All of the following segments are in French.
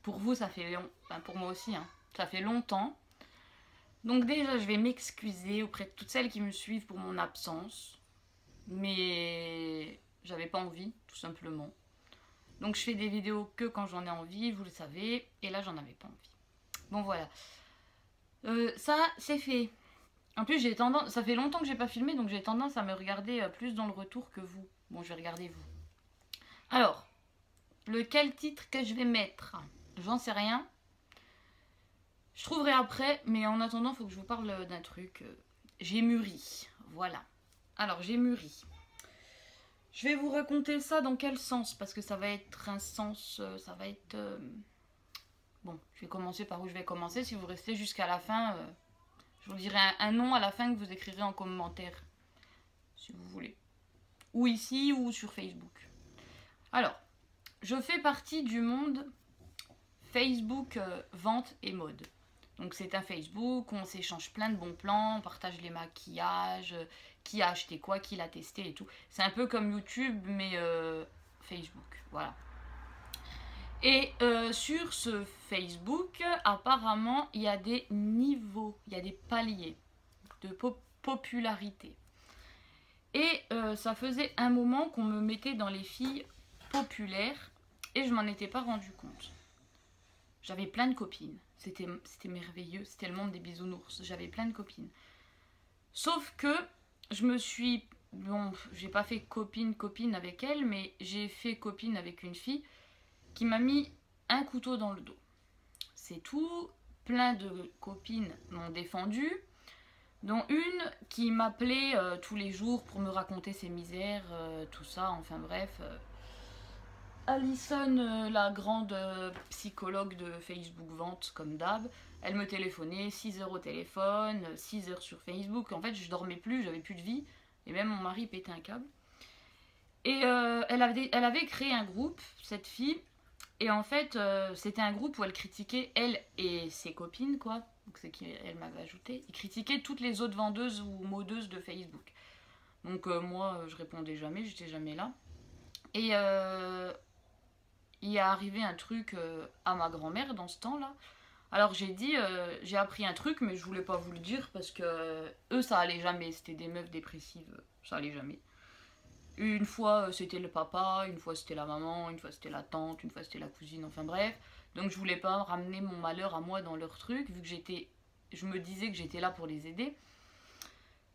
Pour vous, ça fait long, enfin pour moi aussi, hein, ça fait longtemps. Donc déjà, je vais m'excuser auprès de toutes celles qui me suivent pour mon absence. Mais j'avais pas envie, tout simplement. Donc je fais des vidéos que quand j'en ai envie, vous le savez. Et là, j'en avais pas envie. Bon, voilà. Ça, c'est fait. En plus, j'ai tendance, ça fait longtemps que j'ai pas filmé, donc j'ai tendance à me regarder plus dans le retour que vous. Bon, je vais regarder vous. Alors, lequel titre que je vais mettre? J'en sais rien. Je trouverai après, mais en attendant, il faut que je vous parle d'un truc. J'ai mûri, voilà. Alors, j'ai mûri. Je vais vous raconter ça dans quel sens? Parce que ça va être un sens, ça va être... Bon, je vais commencer par où je vais commencer. Si vous restez jusqu'à la fin, je vous dirai un nom à la fin que vous écrirez en commentaire. Si vous voulez. Ou ici, ou sur Facebook. Alors, je fais partie du monde Facebook vente et mode. Donc c'est un Facebook où on s'échange plein de bons plans, on partage les maquillages, qui a acheté quoi, qui l'a testé et tout. C'est un peu comme YouTube, mais Facebook, voilà. Et sur ce Facebook, apparemment, il y a des niveaux, il y a des paliers de popularité. Et ça faisait un moment qu'on me mettait dans les filles populaires et je m'en étais pas rendu compte. J'avais plein de copines, c'était merveilleux, c'était le monde des bisounours, j'avais plein de copines. Sauf que je me suis... Bon, j'ai pas fait copine avec elle, mais j'ai fait copine avec une fille qui m'a mis un couteau dans le dos. C'est tout, plein de copines m'ont défendu, dont une qui m'appelait tous les jours pour me raconter ses misères, tout ça, enfin bref... Alison, la grande psychologue de Facebook Vente, comme d'hab, elle me téléphonait, 6 heures au téléphone, 6 heures sur Facebook. En fait, je dormais plus, j'avais plus de vie. Et même mon mari pétait un câble. Et elle avait créé un groupe, cette fille. Et en fait, c'était un groupe où elle critiquait, elle et ses copines, quoi. Donc c'est qu'elle m'avait ajouté. Ils critiquaient toutes les autres vendeuses ou modeuses de Facebook. Donc moi, je répondais jamais, j'étais jamais là. Et... il est arrivé un truc à ma grand-mère dans ce temps-là. Alors j'ai dit, j'ai appris un truc, mais je voulais pas vous le dire parce que eux, ça allait jamais. C'était des meufs dépressives, ça allait jamais. Une fois, c'était le papa, une fois, c'était la maman, une fois, c'était la tante, une fois, c'était la cousine, enfin bref. Donc je voulais pas ramener mon malheur à moi dans leur truc, vu que je me disais que j'étais là pour les aider.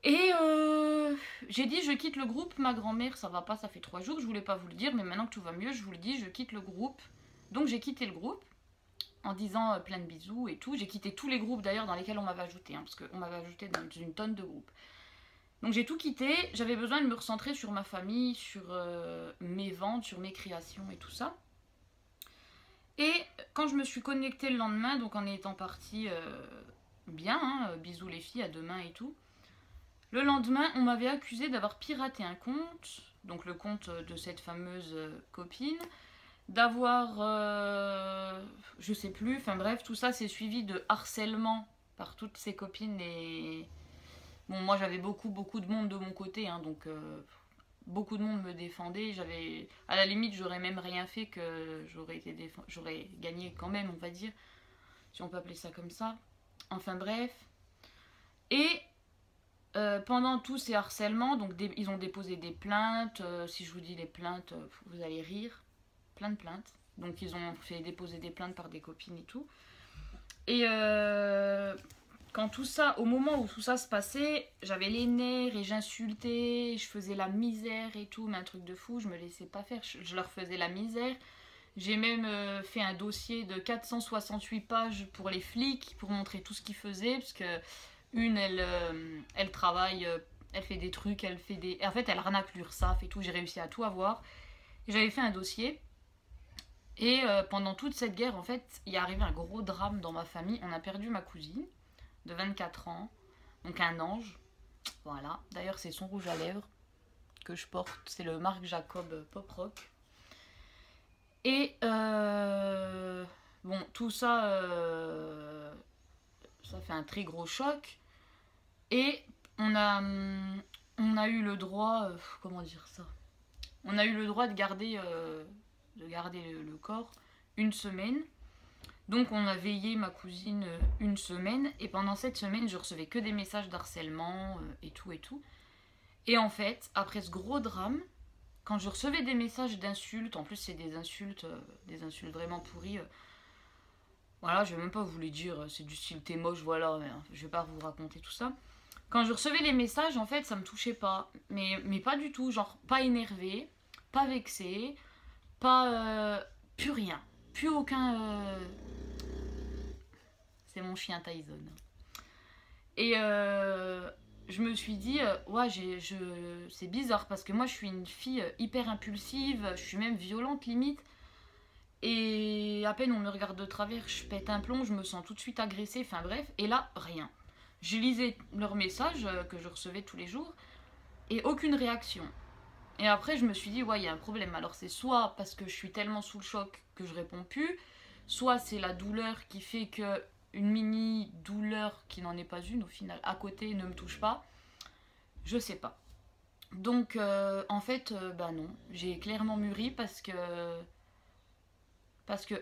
Et j'ai dit je quitte le groupe, ma grand-mère ça va pas, ça fait 3 jours, je voulais pas vous le dire, mais maintenant que tout va mieux, je vous le dis, je quitte le groupe. Donc j'ai quitté le groupe en disant plein de bisous et tout. J'ai quitté tous les groupes d'ailleurs dans lesquels on m'avait ajouté, hein, parce qu'on m'avait ajouté dans une tonne de groupes. Donc j'ai tout quitté, j'avais besoin de me recentrer sur ma famille, sur mes ventes, sur mes créations et tout ça. Et quand je me suis connectée le lendemain, donc en étant partie bien, hein, bisous les filles, à demain et tout. Le lendemain, on m'avait accusé d'avoir piraté un compte, donc le compte de cette fameuse copine, d'avoir, je sais plus, enfin bref, tout ça c'est suivi de harcèlement par toutes ses copines et... Bon, moi j'avais beaucoup de monde de mon côté, hein, donc beaucoup de monde me défendait, j'avais... À la limite, j'aurais même rien fait que j'aurais gagné quand même, on va dire, si on peut appeler ça comme ça. Enfin bref. Et... pendant tous ces harcèlements, donc ils ont déposé des plaintes. Si je vous dis les plaintes, vous allez rire. Plein de plaintes. Donc ils ont fait déposer des plaintes par des copines et tout. Et quand tout ça, au moment où tout ça se passait, j'avais les nerfs et j'insultais, je faisais la misère et tout, mais un truc de fou, je me laissais pas faire, je leur faisais la misère. J'ai même fait un dossier de 468 pages pour les flics, pour montrer tout ce qu'ils faisaient, parce que une, elle travaille, elle fait des trucs, elle fait des... En fait, elle arnaque l'URSSAF et tout, j'ai réussi à tout avoir. J'avais fait un dossier. Et pendant toute cette guerre, en fait, il est arrivé un gros drame dans ma famille. On a perdu ma cousine de 24 ans, donc un ange. Voilà. D'ailleurs, c'est son rouge à lèvres que je porte. C'est le Marc Jacob Pop Rock. Et bon, tout ça, ça fait un très gros choc. Et on a eu le droit, comment dire ça? On a eu le droit de garder de garder le corps une semaine. Donc on a veillé ma cousine une semaine. Et pendant cette semaine, je recevais que des messages d'harcèlement et tout et tout. Et en fait, après ce gros drame, quand je recevais des messages d'insultes, en plus c'est des insultes vraiment pourries. Voilà, je vais même pas vous les dire, c'est du style t'es moche, voilà, je vais pas vous raconter tout ça. Quand je recevais les messages, en fait, ça me touchait pas. Mais pas du tout, genre pas énervé, pas vexé, pas... plus rien. Plus aucun... C'est mon chien Tyson. Et je me suis dit, ouais, c'est bizarre parce que moi je suis une fille hyper impulsive, je suis même violente limite. Et à peine on me regarde de travers, je pète un plomb, je me sens tout de suite agressée, enfin bref. Et là, rien. Je lisais leurs messages que je recevais tous les jours et aucune réaction. Et après, je me suis dit, ouais, il y a un problème. Alors, c'est soit parce que je suis tellement sous le choc que je réponds plus, soit c'est la douleur qui fait que une mini douleur qui n'en est pas une au final à côté ne me touche pas. Je sais pas. Donc, en fait, bah non, j'ai clairement mûri parce que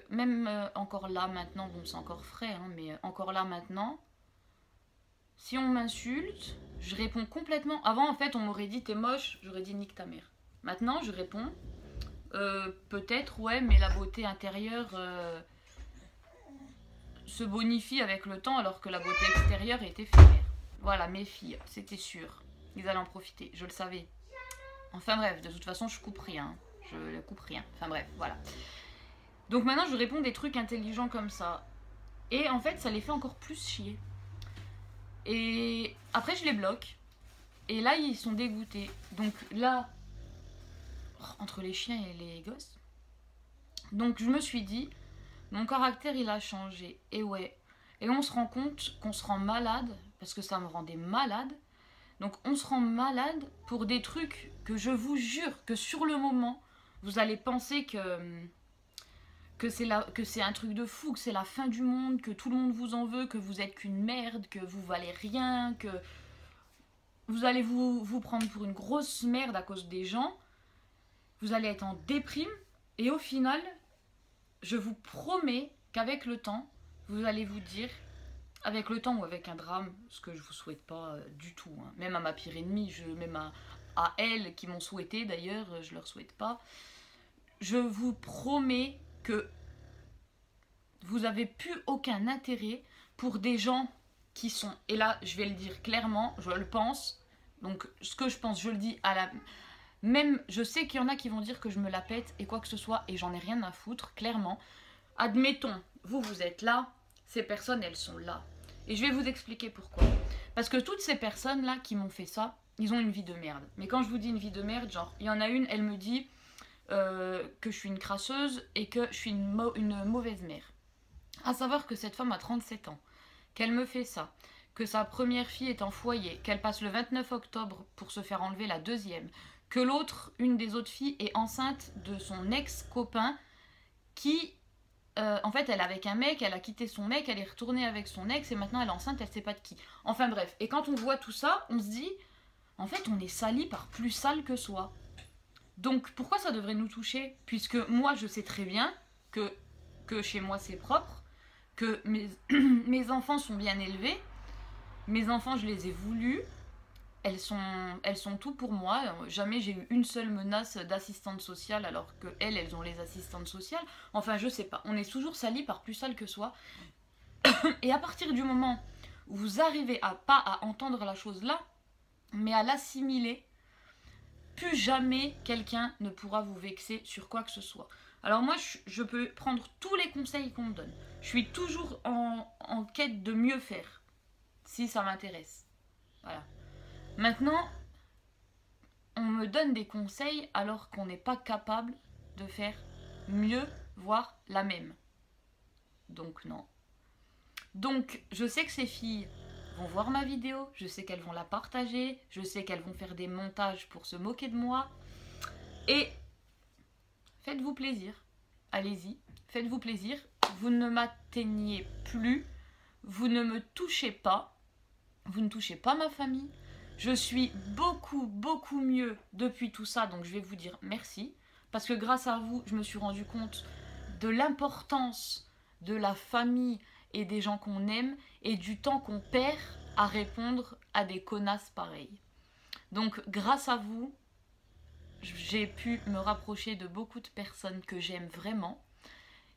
même encore là maintenant, bon, c'est encore frais, hein, mais encore là maintenant. Si on m'insulte, je réponds complètement. Avant, en fait, on m'aurait dit t'es moche, j'aurais dit nique ta mère. Maintenant, je réponds peut-être, ouais, mais la beauté intérieure se bonifie avec le temps alors que la beauté extérieure est éphémère. Voilà, mes filles, c'était sûr. Ils allaient en profiter, je le savais. Enfin bref, de toute façon, je coupe rien. Je ne coupe rien. Enfin bref, voilà. Donc maintenant, je réponds des trucs intelligents comme ça. Et en fait, ça les fait encore plus chier. Et après, je les bloque. Et là, ils sont dégoûtés. Donc là, entre les chiens et les gosses. Donc je me suis dit, mon caractère, il a changé. Et ouais. Et on se rend compte qu'on se rend malade, parce que ça me rendait malade. Donc on se rend malade pour des trucs que je vous jure que sur le moment, vous allez penser que c'est un truc de fou, que c'est la fin du monde, que tout le monde vous en veut, que vous êtes qu'une merde, que vous valez rien, que vous allez vous prendre pour une grosse merde à cause des gens. Vous allez être en déprime et au final, je vous promets qu'avec le temps, vous allez vous dire, avec le temps ou avec un drame, ce que je vous souhaite pas du tout, hein. Même à ma pire ennemie, même à elles qui m'ont souhaité d'ailleurs, je leur souhaite pas. Je vous promets que vous n'avez plus aucun intérêt pour des gens qui sont, et là je vais le dire clairement, je le pense, donc ce que je pense, je le dis à la... Même, je sais qu'il y en a qui vont dire que je me la pète et quoi que ce soit, et j'en ai rien à foutre, clairement. Admettons, vous êtes là, ces personnes, elles sont là. Et je vais vous expliquer pourquoi. Parce que toutes ces personnes-là qui m'ont fait ça, ils ont une vie de merde. Mais quand je vous dis une vie de merde, genre, il y en a une, elle me dit que je suis une crasseuse et que je suis une mauvaise mère. À savoir que cette femme a 37 ans, qu'elle me fait ça, que sa première fille est en foyer, qu'elle passe le 29 octobre pour se faire enlever la deuxième, que l'autre, une des autres filles, est enceinte de son ex-copain qui, en fait, elle est avec un mec, elle a quitté son mec, elle est retournée avec son ex et maintenant elle est enceinte, elle sait pas de qui. Enfin bref, et quand on voit tout ça, on se dit, en fait, on est sali par plus sale que soi. Donc pourquoi ça devrait nous toucher? Puisque moi, je sais très bien que chez moi c'est propre, que mes enfants sont bien élevés, mes enfants, je les ai voulus. Elles sont tout pour moi. Jamais j'ai eu une seule menace d'assistante sociale alors que elles ont les assistantes sociales. Enfin, je sais pas. On est toujours sali par plus sale que soi. Et à partir du moment où vous arrivez pas à entendre la chose là, mais à l'assimiler, plus jamais quelqu'un ne pourra vous vexer sur quoi que ce soit. Alors moi, je peux prendre tous les conseils qu'on me donne. Je suis toujours en quête de mieux faire, si ça m'intéresse. Voilà. Maintenant, on me donne des conseils alors qu'on n'est pas capable de faire mieux, voire la même. Donc non. Donc je sais que ces filles vont voir ma vidéo, je sais qu'elles vont la partager, je sais qu'elles vont faire des montages pour se moquer de moi. Et faites-vous plaisir. Allez-y, faites-vous plaisir. Vous ne m'atteignez plus, vous ne me touchez pas, vous ne touchez pas ma famille. Je suis beaucoup mieux depuis tout ça, donc je vais vous dire merci. Parce que grâce à vous, je me suis rendu compte de l'importance de la famille et des gens qu'on aime et du temps qu'on perd à répondre à des connasses pareilles. Donc grâce à vous, j'ai pu me rapprocher de beaucoup de personnes que j'aime vraiment.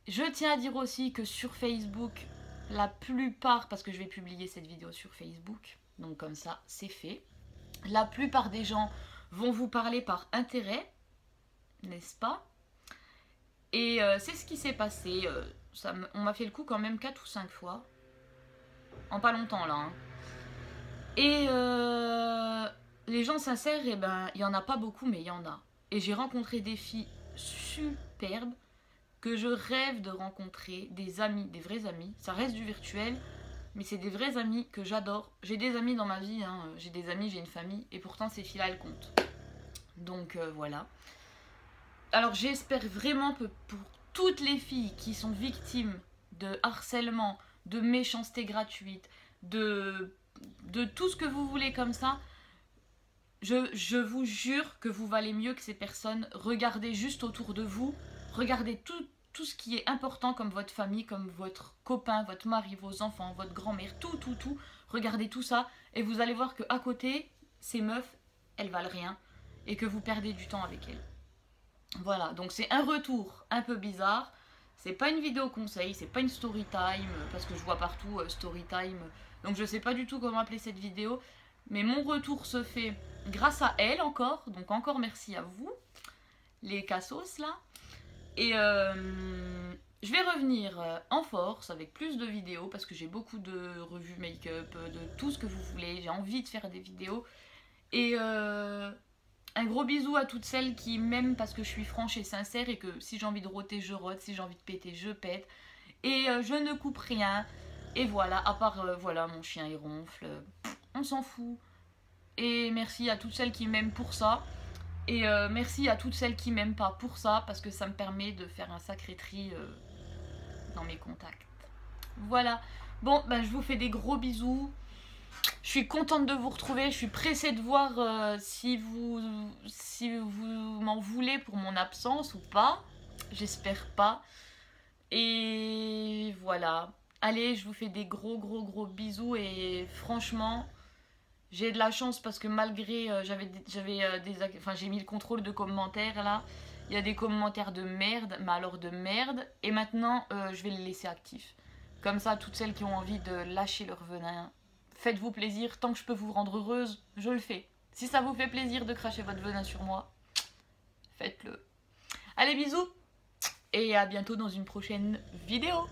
Je tiens à dire aussi que sur Facebook, la plupart, parce que je vais publier cette vidéo sur Facebook, donc comme ça c'est fait, la plupart des gens vont vous parler par intérêt, n'est-ce pas? Et c'est ce qui s'est passé, on m'a fait le coup quand même 4 ou 5 fois, en pas longtemps là. Hein. Et les gens sincères, eh ben, il n'y en a pas beaucoup, mais il y en a. Et j'ai rencontré des filles superbes que je rêve de rencontrer, des amis, des vrais amis. Ça reste du virtuel, mais c'est des vrais amis que j'adore. J'ai des amis dans ma vie, hein. J'ai des amis, j'ai une famille, et pourtant ces filles-là, elles comptent. Donc voilà. Alors j'espère vraiment que pour toutes les filles qui sont victimes de harcèlement, de méchanceté gratuite, de tout ce que vous voulez comme ça, je vous jure que vous valez mieux que ces personnes. Regardez juste autour de vous, regardez tout ce qui est important comme votre famille, comme votre copain, votre mari, vos enfants, votre grand-mère, tout. Regardez tout ça et vous allez voir qu'à côté, ces meufs, elles valent rien et que vous perdez du temps avec elles. Voilà, donc c'est un retour un peu bizarre. C'est pas une vidéo conseil, c'est pas une story time, parce que je vois partout story time. Donc je sais pas du tout comment appeler cette vidéo. Mais mon retour se fait grâce à elle encore. Donc encore merci à vous, les cassos là. Et je vais revenir en force avec plus de vidéos. Parce que j'ai beaucoup de revues make-up, de tout ce que vous voulez. J'ai envie de faire des vidéos. Et un gros bisou à toutes celles qui m'aiment parce que je suis franche et sincère. Et que si j'ai envie de roter, je rote. Si j'ai envie de péter, je pète. Et je ne coupe rien. Et voilà, à part voilà, mon chien il ronfle. On s'en fout. Et merci à toutes celles qui m'aiment pour ça. Et merci à toutes celles qui m'aiment pas pour ça. Parce que ça me permet de faire un sacré tri dans mes contacts. Voilà. Bon, ben, je vous fais des gros bisous. Je suis contente de vous retrouver. Je suis pressée de voir si vous m'en voulez pour mon absence ou pas. J'espère pas. Et voilà. Allez, je vous fais des gros bisous. Et franchement, j'ai de la chance parce que malgré... j'ai mis le contrôle de commentaires là. Il y a des commentaires de merde, mais alors de merde. Et maintenant, je vais les laisser actifs. Comme ça, toutes celles qui ont envie de lâcher leur venin, faites-vous plaisir. Tant que je peux vous rendre heureuse, je le fais. Si ça vous fait plaisir de cracher votre venin sur moi, faites-le. Allez, bisous. Et à bientôt dans une prochaine vidéo.